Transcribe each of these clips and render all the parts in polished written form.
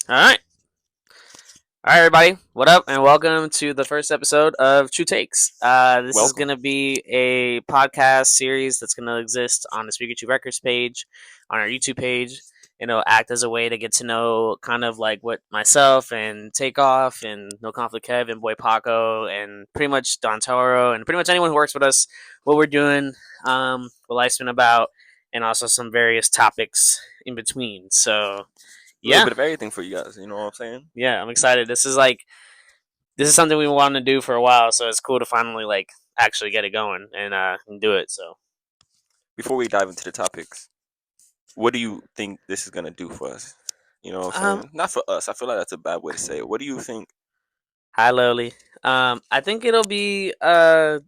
All right. All right, everybody. What up? And welcome to the first episode of True Takes. This is going Welcome. to be a podcast series that's going to exist on the SYTRecords page, on our YouTube page. It'll act as a way to get to know kind of like what myself and Takeoff and No Conflict Kev and Boy Paco and pretty much Don Toro and pretty much anyone who works with us, what we're doing, what life's been about, and also some various topics in between. So, A little yeah, bit of everything for you guys. You know what I'm saying? yeah, I'm excited. This is something we wanted to do for a while, so it's cool to finally like actually get it going and do it. So Before we dive into the topics, what do you think this is gonna do for us? You know what I'm um saying? Not for us. I feel like that's a bad way to say it. What do you think? hi Lowly. I think it'll be a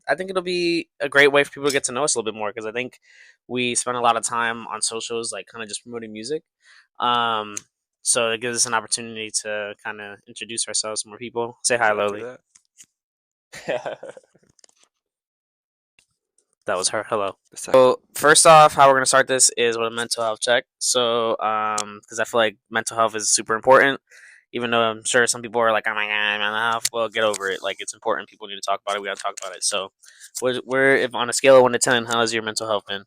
great way for people to get to know us a little bit more because I think we spend a lot of time on socials like kind of just promoting music. Um so it gives us an opportunity to kind of introduce ourselves to more people. Say hi Exactly Lowly. that. That was her. Hello. Exactly. So first off, how we're gonna start this is with a mental health check. So, because I feel like mental health is super important, even though I'm sure some people are like, "Oh my god, mental health." Well, get over it. Like it's important. People need to talk about it. We gotta talk about it. So, where if on a scale of 1 to 10, how has your mental health been?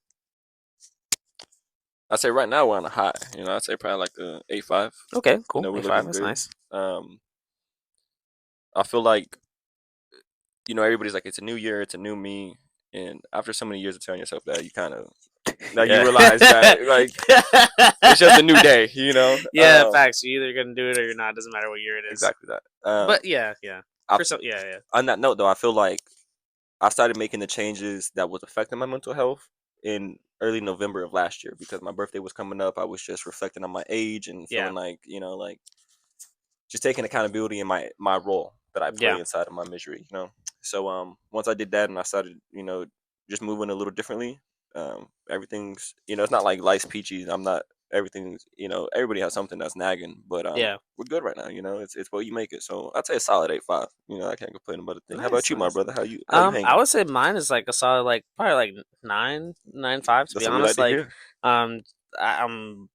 I say right now we're on a high. I'd say probably like a 8.5. Okay, cool. We're A 5. looking That's good. nice. Um, I feel like everybody's like it's a new year, it's a new me, and after so many years of telling yourself that, you kind of now you Yeah. realize that like it's just a new day. Yeah. Facts. You're either gonna do it or you're not. Doesn't matter what year it is. Exactly that. But yeah, yeah. I, For some, yeah, yeah. on that note, though, I feel like I started making the changes that was affecting my mental health in early November of last year because my birthday was coming up. I was just reflecting on my age and Yeah. feeling like like just taking accountability in my role that I Yeah. play inside of my misery. So once I did that and I started just moving a little differently, everything's it's not like life's peachy. I'm not everything's everybody has something that's nagging, but Yeah. we're good right now. It's what you make it. So I'd say a solid 8.5. I can't complain about a thing. How about Nice, you, my nice. brother? How you I hanging? would say mine is like a solid, like probably like 9, 9.5 to be That's what we like honest. to Like, hear. um, I'm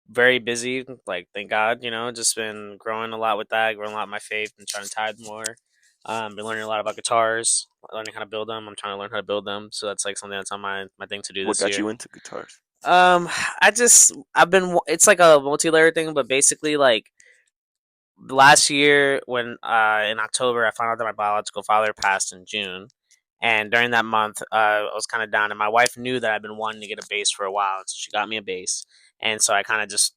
very busy. Like, thank God, just been growing a lot with that, growing a lot in my faith, and trying to tithe more. Been learning a lot about guitars, learning how to build them. I'm trying to learn how to build them, so that's like something that's on my thing to do What this got year. you into guitars? Um, I've been. It's like a multi-layer thing, but basically like last year when in October I found out that my biological father passed in June, and during that month I was kind of down, and my wife knew that I'd been wanting to get a bass for a while, and so she got me a bass, and so I kind of just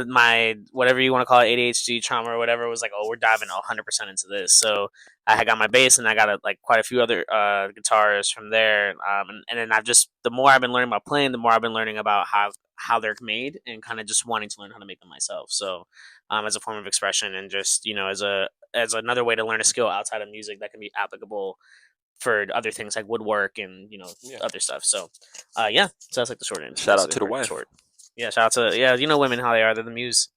my whatever you want to call it ADHD trauma or whatever was like, oh, we're diving 100% into this. So I had got my bass, and I got like quite a few other guitars from there, and then I've just the more I've been learning about playing, the more I've been learning about how they're made, and kind of just wanting to learn how to make them myself. So as a form of expression and just as another way to learn a skill outside of music that can be applicable for other things like woodwork and Yeah. other stuff. So yeah, so that's like the short end. Shout That's out the to the short. wife. Short. Yeah, shout out to women how they are. They're the muse.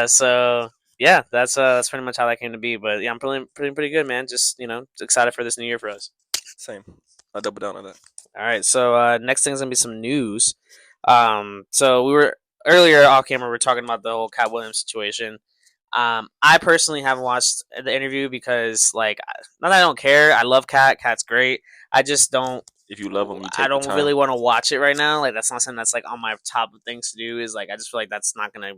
So yeah, that's pretty much how that came to be. But yeah, I'm pretty good, man. Just excited for this new year for us. Same. I double down on that. All right, so next thing is gonna be some news. So we were earlier off camera. We were talking about the whole Katt WIlliams situation. I personally haven't watched the interview because, like, not that I don't care. I love Katt. Katt's great. I just don't. If you love them, you I take the don't really time. want to watch it right now. Like, that's not something that's like on my top of things to do. Is like I just feel like that's not gonna,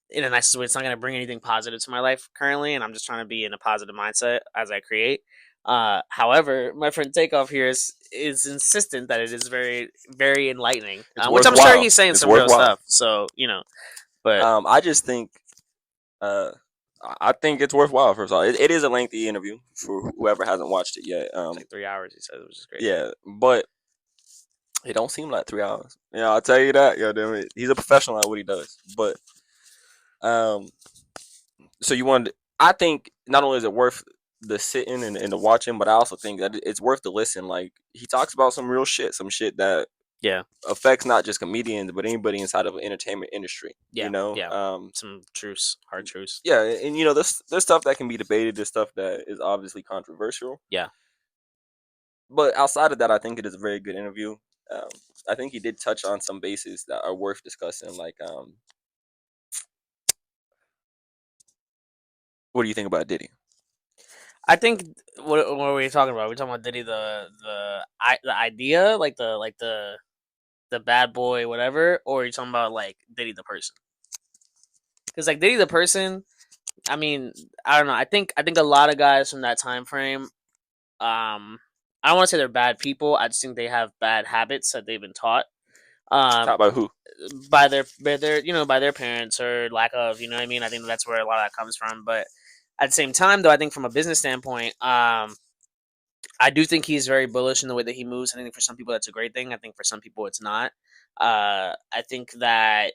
in a nicest way, it's not gonna bring anything positive to my life currently, and I'm just trying to be in a positive mindset as I create. However, my friend Takeoff here is insistent that it is very very enlightening, It's which I'm sure worthwhile. he's saying It's some real worthwhile. stuff. So but I just think uh, I think it's worthwhile. First of all, it is a lengthy interview for whoever hasn't watched it yet. it's like 3 hours. He said, which is crazy. Yeah, but it don't seem like 3 hours. Yeah, I'll tell you that. Yeah, damn it. He's a professional at what he does. But um, so you want? I think not only is it worth the sitting and the watching, but I also think that it's worth the listen. Like he talks about some real shit, some shit that Yeah, affects not just comedians but anybody inside of the entertainment industry. yeah, yeah. Some truths, hard truths. Yeah, and there's stuff that can be debated. There's stuff that is obviously controversial. Yeah, But outside of that, I think it is a very good interview. Um, I think he did touch on some bases that are worth discussing, like What do you think about Diddy? I think what were we talking about? Are we talking about Diddy the idea, like the bad boy whatever, or are you talking about like Diddy the person? Because like Diddy the person, I mean, I don't know. I think a lot of guys from that time frame, I don't want to say they're bad people. I just think they have bad habits that they've been taught. Um, Talk about who? by their parents or lack of, you know what I mean. I think that's where a lot of that comes from. But at the same time, though, I think from a business standpoint, I do think he's very bullish in the way that he moves. I think for some people that's a great thing. I think for some people it's not. I think that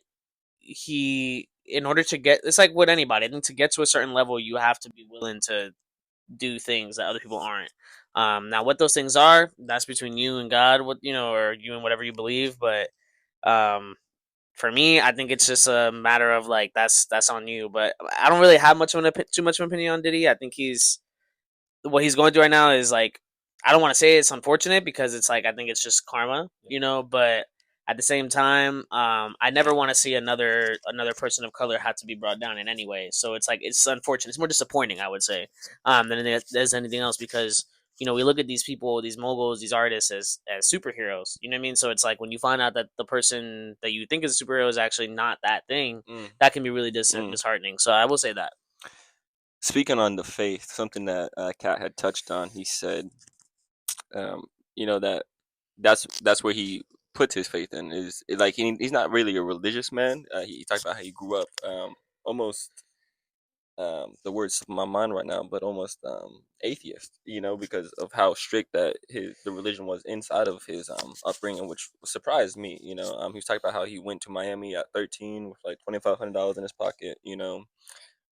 in order to get, it's like with anybody. I think to get to a certain level, you have to be willing to do things that other people aren't. Now, what those things are, that's between you and God. What or you and whatever you believe. But um, for me, I think it's just a matter of like that's on you. But I don't really have too much of an opinion on Diddy. I think he's what he's going through right now is like I don't want to say it's unfortunate because it's like I think it's just karma, but at the same time, I never want to see another person of color have to be brought down in any way. So it's like it's unfortunate. It's more disappointing, I would say, than there's anything else because we look at these people, these moguls, these artists as superheroes. You know what I mean? So it's like when you find out that the person that you think is a superhero is actually not that thing, Mm, that can be really mm. disheartening. So I will say that. Speaking on the faith, something that Kat had touched on, he said, um, that that's where he puts his faith in is like he's not really a religious man. He talked about how he grew up almost the words in my mind right now, but almost atheist, because of how strict that the religion was inside of his upbringing, which surprised me. He was talking about how he went to Miami at 13 with like $2,500 in his pocket.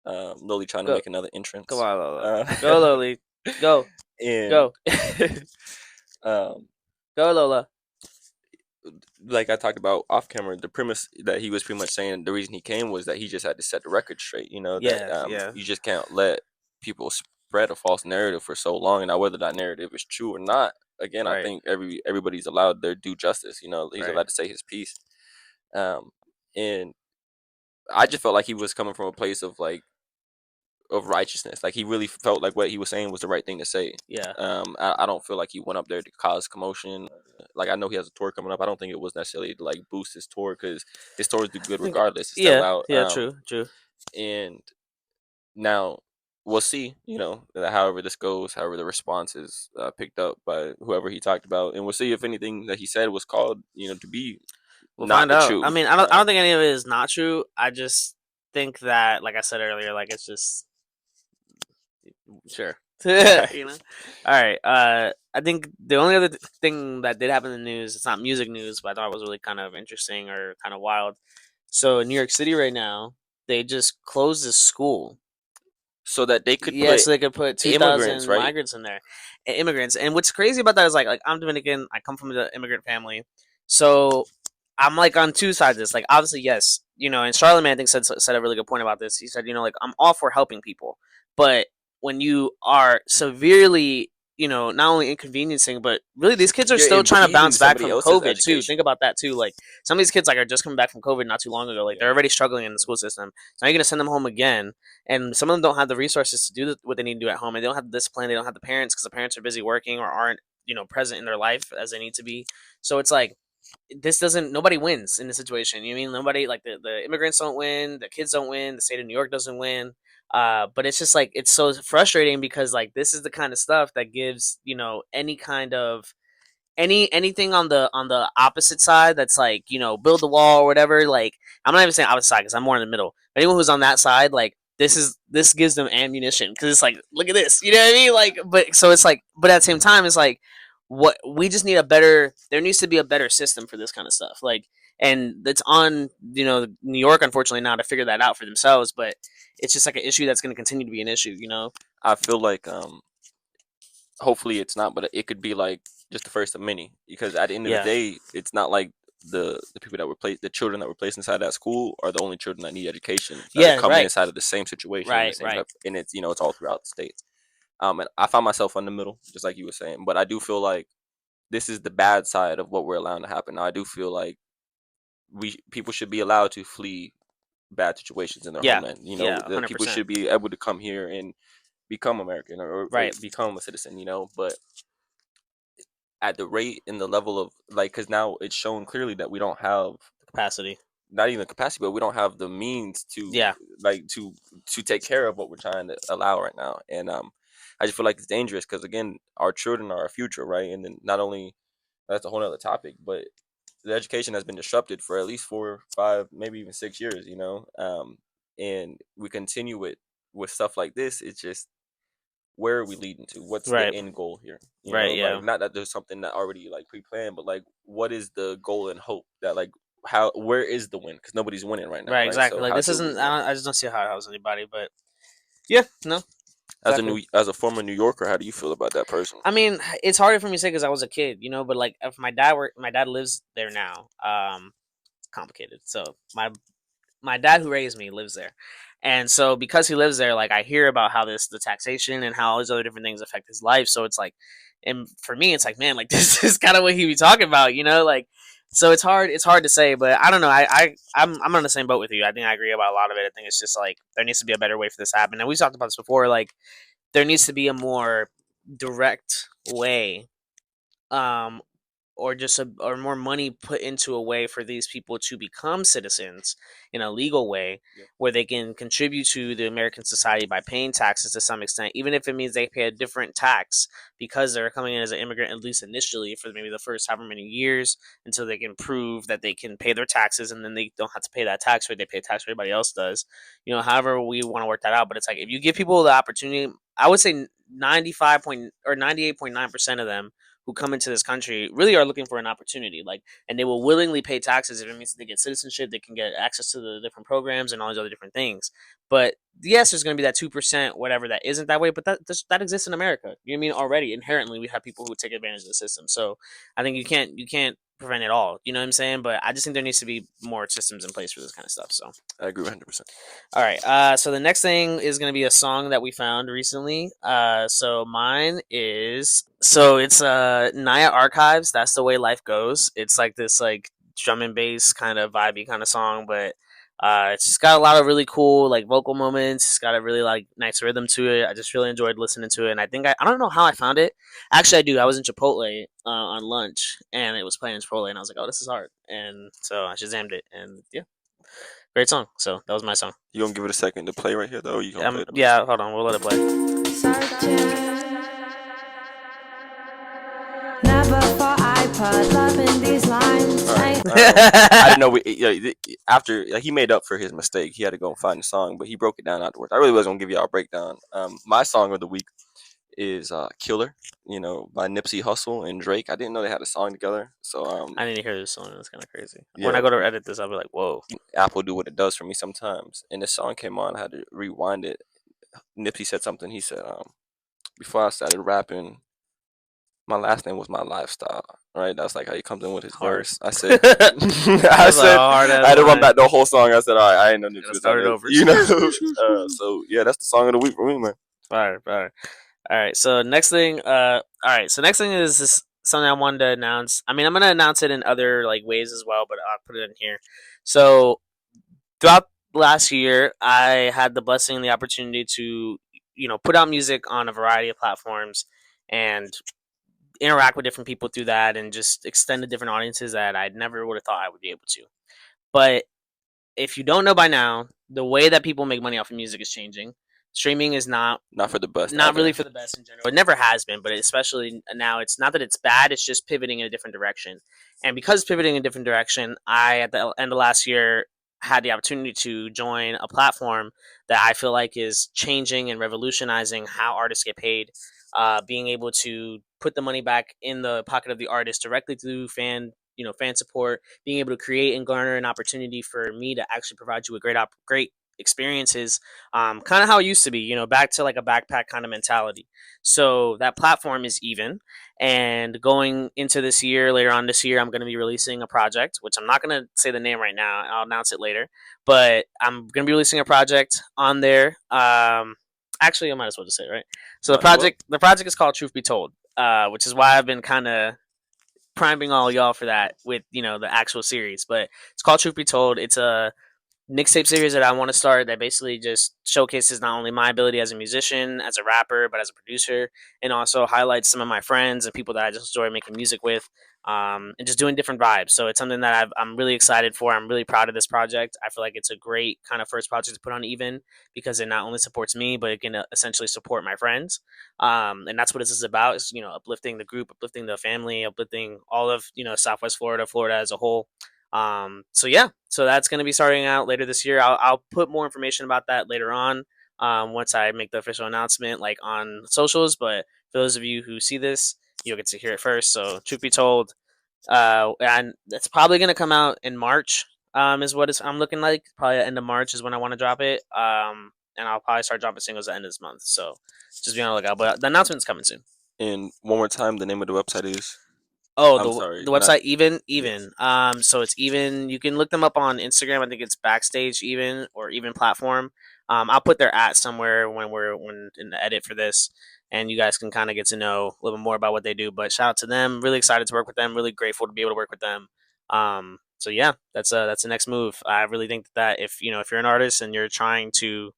Literally trying to Go, make another come entrance. on, Lola. Go, Loli. Go, And go, um, go, Lola. like I talked about off camera, the premise that he was pretty much saying the reason he came was that he just had to set the record straight. That Yeah, yeah, you just can't let people spread a false narrative for so long. And now whether that narrative is true or not, again, I right, think everybody's allowed their due justice. He's right. allowed to say his piece. Um, and I just felt like he was coming from a place of like of righteousness. Like he really felt like what he was saying was the right thing to say. Yeah, I don't feel like he went up there to cause commotion. Like I know he has a tour coming up. I don't think it was necessarily to like boost his tour because his tours do good I think. regardless. It's still Yeah, out. yeah, true, true. And now we'll see. However this goes, however the response is picked up by whoever he talked about, and we'll see if anything that he said was called, to be We'll not find the out. I truth. mean, I don't think any of it is not true. I just think that, like I said earlier, like it's just sure. Right. All right. I think the only other thing that did happen in the news, it's not music news, but I thought it was really kind of interesting or kind of wild. So in New York City right now, they just closed a school. So that they could Yeah, put so they could put immigrants, 2,000 right? migrants in there, immigrants. And what's crazy about that is like I'm Dominican. I come from the immigrant family, so I'm like on two sides of this. Like obviously, yes, and Charlemagne I think said a really good point about this. He said, like I'm all for helping people, but when you are severely, not only inconveniencing, but really these kids are You're still trying to impeding bounce back somebody from else's COVID too. education. Think about that too. Like some of these kids like are just coming back from COVID not too long ago. Like Yeah. they're already struggling in the school system. So now you're gonna send them home again, and some of them don't have the resources to do what they need to do at home, and they don't have the discipline. They don't have the parents because the parents are busy working or aren't present in their life as they need to be. So it's like this doesn't nobody wins in this situation. You mean nobody like the immigrants don't win, the kids don't win, the state of New York doesn't win. But it's just like it's so frustrating because like this is the kind of stuff that gives any kind of anything on the opposite side that's like build the wall or whatever. Like I'm not even saying opposite side because I'm more in the middle. But anyone who's on that side, like this gives them ammunition because it's like look at this, you know what I mean? Like, but so it's like, but at the same time, it's like what we just need a better. There needs to be a better system for this kind of stuff. Like, and it's on New York unfortunately now to figure that out for themselves. But it's just like an issue that's going to continue to be an issue. I feel like hopefully it's not, but it could be like just the first of many. Because at the end of the Yeah. day, it's not like the people that were placed, the children that were placed inside that school are the only children that need education that are Yeah. coming Right. inside of the same situation in the Right. same Right. type, and it's it's all throughout the states. And I find myself in the middle, just like you were saying. But I do feel like this is the bad side of what we're allowing to happen. Now I do feel like we people should be allowed to flee bad situations in their Yeah, homeland. yeah, That hundred people percent. should be able to come here and become American, or Right, become a citizen. But at the rate and the level of, like, because now it's shown clearly that we don't have capacity. not even capacity, but we don't have the means to, Yeah, like, to take care of what we're trying to allow right now. And I just feel like it's dangerous because, again, our children are our future, right? And then not only that's a whole other topic, but the education has been disrupted for at least 4, 5, maybe even 6 years. And we continue with stuff like this. It's just, where are we leading to? What's the right, end goal here? right. Like, Yeah, not that there's something that already, like, pre-planned, but like, what is the goal and hope that, like, how, where is the win? Because nobody's winning right now, right. right? Exactly. So Like how this should we isn't. win? I just don't see how it helps anybody. But yeah, no, exactly. As a former New Yorker, how do you feel about that person? I mean, it's harder for me to say because I was a kid, but like if my dad lives there now. It's complicated. So my dad who raised me lives there, and so because he lives there, like I hear about how the taxation and how all these other different things affect his life. So it's like, and for me, it's like, man, like this is kind of what he be talking about, like. So it's hard. It's hard to say, but I don't know. I'm on the same boat with you. I think I agree about a lot of it. I think it's just like there needs to be a better way for this to happen. And we talked about this before. Like there needs to be a more direct way, um, or just or more money put into a way for these people to become citizens in a legal way, Yeah. where they can contribute to the American society by paying taxes to some extent, even if it means they pay a different tax because they're coming in as an immigrant, at least initially for maybe the first however many years, until they can prove that they can pay their taxes, and then they don't have to pay that tax rate. They pay a tax rate everybody else does. However we want to work that out, but it's like if you give people the opportunity, I would say 98.9% of them who come into this country really are looking for an opportunity, like, and they will willingly pay taxes if it means they get citizenship, they can get access to the different programs and all these other different things. But yes, there's going to be that 2%, whatever, that isn't that way, but that exists in America. You know what I mean? Already inherently, we have people who take advantage of the system. So I think you can't prevent it all. You know what I'm saying? But I just think there needs to be more systems in place for this kind of stuff. So I agree 100%. all right. So the next thing is gonna be a song that we found recently. So mine is it's Naya Archives. That's the way life goes. It's like this like drum and bass kind of vibey kind of song, but it's just got a lot of really cool like vocal moments. It's got a really like nice rhythm to it. I just really enjoyed listening to it, and I think I don't know how I found it. Actually, I do. I was in Chipotle on lunch, and it was playing in Chipotle, and I was like, "Oh, this is hard," and so I shazammed it, and yeah, great song. So that was my song. You gonna give it a second to play right here, though? Or you gonna play it the rest? Yeah, hold on, we'll let it play. Never thought I put love in these lines. All right. I didn't know. After, like, he made up for his mistake, he had to go and find the song, but he broke it down afterwards. I really was gonna give y'all a breakdown. My song of the week is "Killer," by Nipsey Hussle and Drake. I didn't know they had a song together, so I need to hear this song. It's kind of crazy. When yeah, I go to edit this, I'll be like, "Whoa!" Apple do what it does for me sometimes. And the song came on, I had to rewind it. Nipsey said something. He said, "Before I started rapping, my last name was my lifestyle." Right? That's like how he comes in with his Hard. verse. I said, That's a hard I ass had to run line. back the whole song. I said, all right, I ain't no Nipsey. Gotta start it over. So yeah, that's the song of the week for me, man. Fire, fire. All right. So next thing, all right. So next thing is this, something I wanted to announce. I mean, I'm gonna announce it in other like ways as well, but I'll put it in here. So throughout last year, I had the blessing and the opportunity to, put out music on a variety of platforms and interact with different people through that, and just extend to different audiences that I never would have thought I would be able to. But if you don't know by now, the way that people make money off of music is changing. Streaming is Not for the best. not really Either. for the best in general. It never has been, but especially now, it's not that it's bad. It's just pivoting in a different direction. And because it's pivoting in a different direction, I at the end of last year had the opportunity to join a platform that I feel like is changing and revolutionizing how artists get paid. Being able to put the money back in the pocket of the artist directly through fan support, being able to create and garner an opportunity for me to actually provide you with great experiences, kind of how it used to be, back to like a backpack kind of mentality. So that platform is Even, and going into this year, later on this year, I'm going to be releasing a project, which I'm not going to say the name right now. I'll announce it later, but I'm going to be releasing a project on there. Actually, I might as well just say it, right. So Might as well. the project is called Truth Be Told, which is why I've been kind of priming all y'all for that with the actual series. But it's called Truth Be Told. It's a mixtape series that I want to start that basically just showcases not only my ability as a musician, as a rapper, but as a producer, and also highlights some of my friends and people that I just enjoy making music with, and just doing different vibes. So it's something that I'm really excited for. I'm really proud of this project. I feel like it's a great kind of first project to put on Even because it not only supports me, but it can essentially support my friends. And that's what this is about: is uplifting the group, uplifting the family, uplifting all of Southwest Florida, Florida as a whole. So yeah, so that's going to be starting out later this year. I'll put more information about that later on, once I make the official announcement, like on socials. But for those of you who see this, you'll get to hear it first. So truth be told, and it's probably going to come out in March. Is what I'm looking like. Probably at end of March is when I want to drop it. And I'll probably start dropping singles at the end of this month. So just be on the lookout. But the announcement's coming soon. And one more time, the name of the website is. Oh, I'm the sorry, the not website even yes. so it's Even. You can look them up on Instagram. I think it's Backstage Even or Even Platform. I'll put their at somewhere when in the edit for this, and you guys can kind of get to know a little more about what they do. But shout out to them. Really excited to work with them. Really grateful to be able to work with them. So yeah, that's the next move. I really think that if you're an artist and you're trying to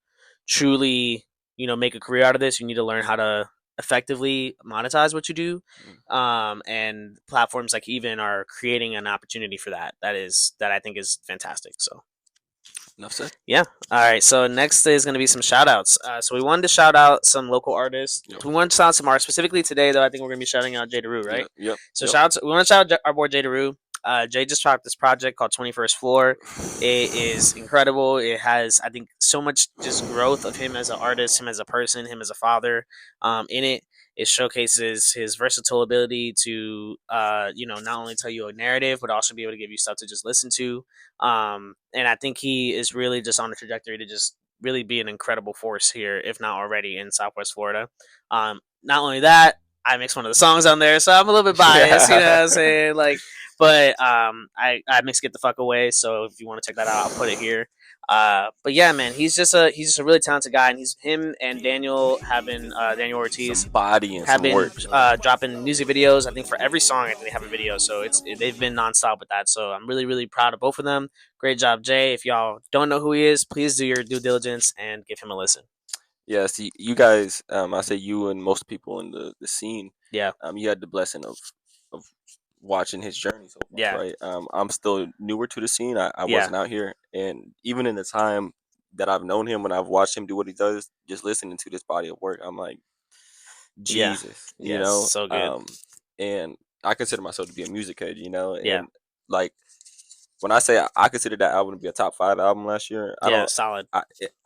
truly make a career out of this, you need to learn how to effectively monetize what you do, Mm. and platforms like Even are creating an opportunity for that I think is fantastic. So Enough said. yeah. All right. So next is going to be some shout outs. So we wanted to shout out some local artists. Yep. We wanted to shout out some artists specifically today, though. I think we're going to be shouting out Jay Deru, right? So Yep. shout out. We want to shout out our boy Jay Deru. Jay just dropped this project called 21st Floor. It is incredible. It has, I think, so much just growth of him as an artist, him as a person, him as a father. In it, it showcases his versatile ability to, not only tell you a narrative, but also be able to give you stuff to just listen to. And I think he is really just on a trajectory to just really be an incredible force here, if not already in Southwest Florida. Not only that, I mix one of the songs on there, so I'm a little bit biased, you know what I'm saying? Like, but I mix Get the Fuck Away, so if you want to check that out, I'll put it here. But yeah, man, he's just a really talented guy, and him and Daniel have been Daniel Ortiz Some body and have some been work. dropping music videos. I think for every song, I think they have a video. So they've been nonstop with that. So I'm really really proud of both of them. Great job, Jay. If y'all don't know who he is, please do your due diligence and give him a listen. Yeah, see, you guys, I say you and most people in the scene, Yeah, you had the blessing of watching his journey so far, yeah, right? I'm still newer to the scene. I yeah, wasn't out here, and even in the time that I've known him, when I've watched him do what he does, just listening to this body of work, I'm like, yeah, Jesus, yeah. It's so good. and I consider myself to be a music head, Yeah, and like when I say I consider that album to be a top 5 album last year, yeah, solid. I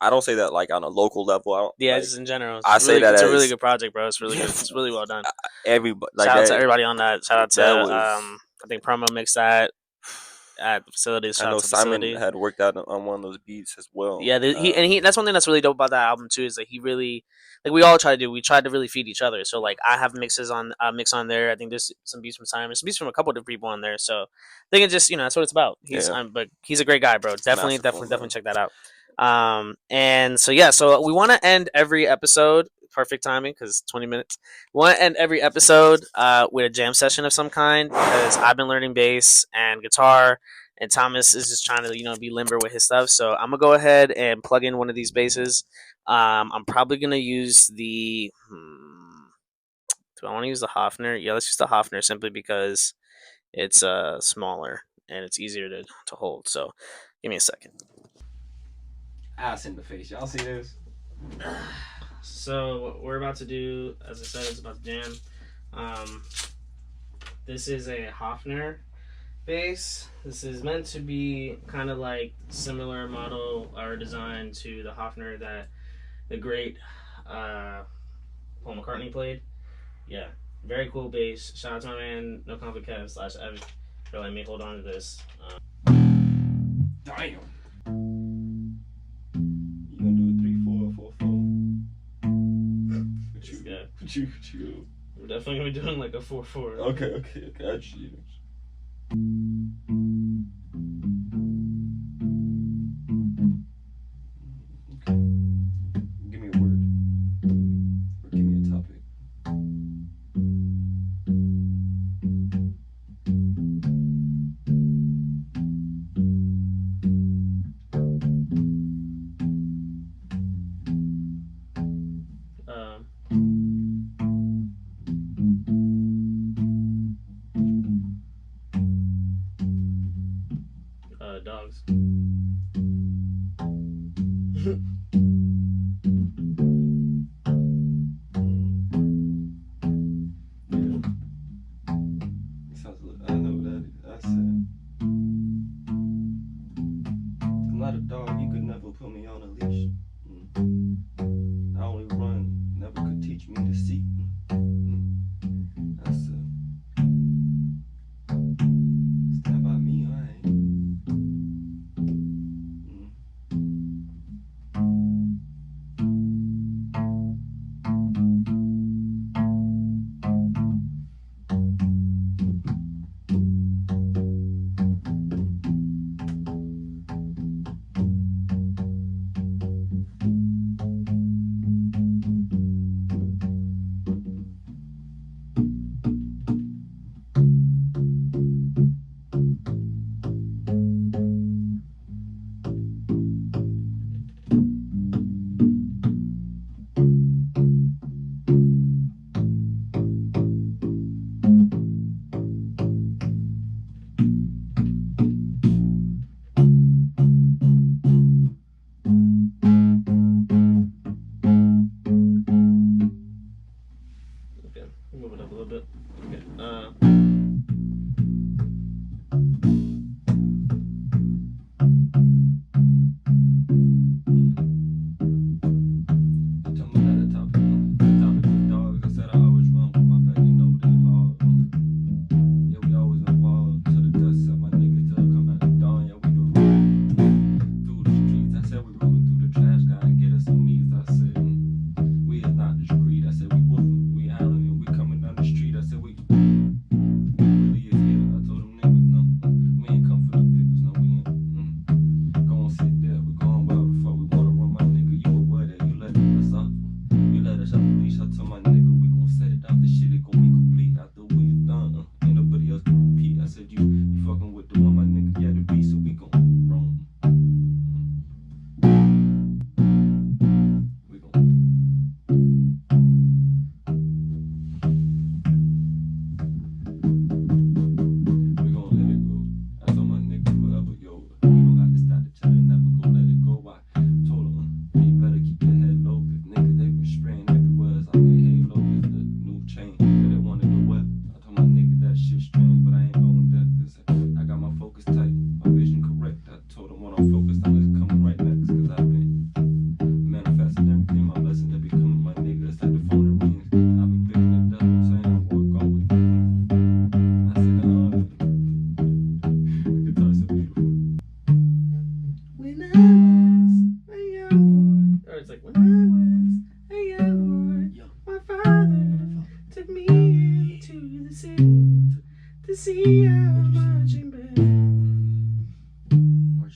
don't say that like on a local level. I don't Yeah, like just in general, I say that it's a really as good project, bro. It's really yeah, good. It's really well done. everybody like Shout out to that. everybody on that. Shout out to That was I think Promo mixed that at the facilities. I Shout out know to Simon facility. had worked out on one of those beats as well. Yeah, he that's one thing that's really dope about that album too, is that he really, like, we all try to do. We tried to really feed each other. So like I have mixes on mix on there. I think there's some beats from Simon, some beats from a couple different people on there. So I think it just that's what it's about. Yeah, But he's a great guy, bro. Definitely masterful, definitely definitely man. check that out. And so yeah, so we want to end every episode. Perfect timing because 20 minutes. We want to end every episode with a jam session of some kind because I've been learning bass and guitar, and Thomas is just trying to be limber with his stuff. So I'm gonna go ahead and plug in one of these basses. I'm probably gonna use the. Do I want to use the Hofner? Yeah, let's use the Hofner simply because it's smaller and it's easier to hold. So give me a second. Ass in the face. Y'all see this? So what we're about to do, as I said, is about to jam. This is a Hofner bass. This is meant to be kind of like similar model or design to the Hofner that the great Paul McCartney played. Yeah, very cool bass. Shout out to my man No Conflict Kev / Evan for letting me hold on to this. Damn. You gonna do a 3-4-4-4? What you? We're definitely gonna be doing like a 4/4. Okay. I see. Okay. Give me a word. Or give me a topic. I know what that is. I said, I'm not a dog, you could never put me on a leash. I only run, never could teach me to see. I said, stand by me, I ain't. Move it up a little bit. Okay. to see our marching band.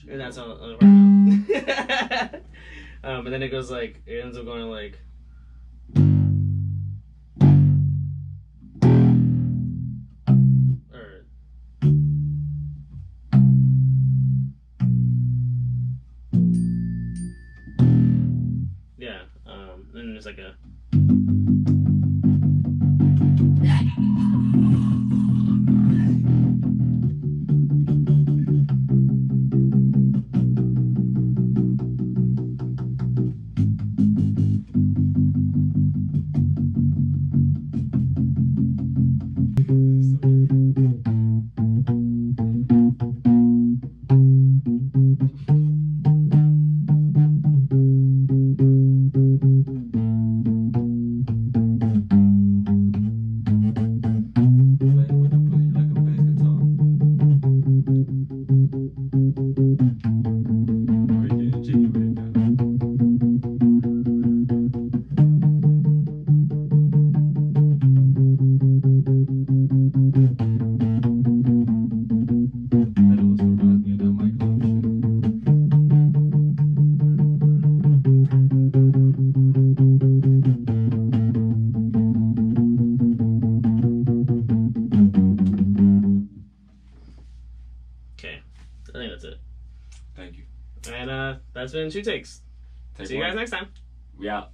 And that's all right now. And then it goes like, it ends up going like. Yeah, and then there's like a. Okay, I think that's it. Thank you. And that's been 2 takes. See you guys next time. We out.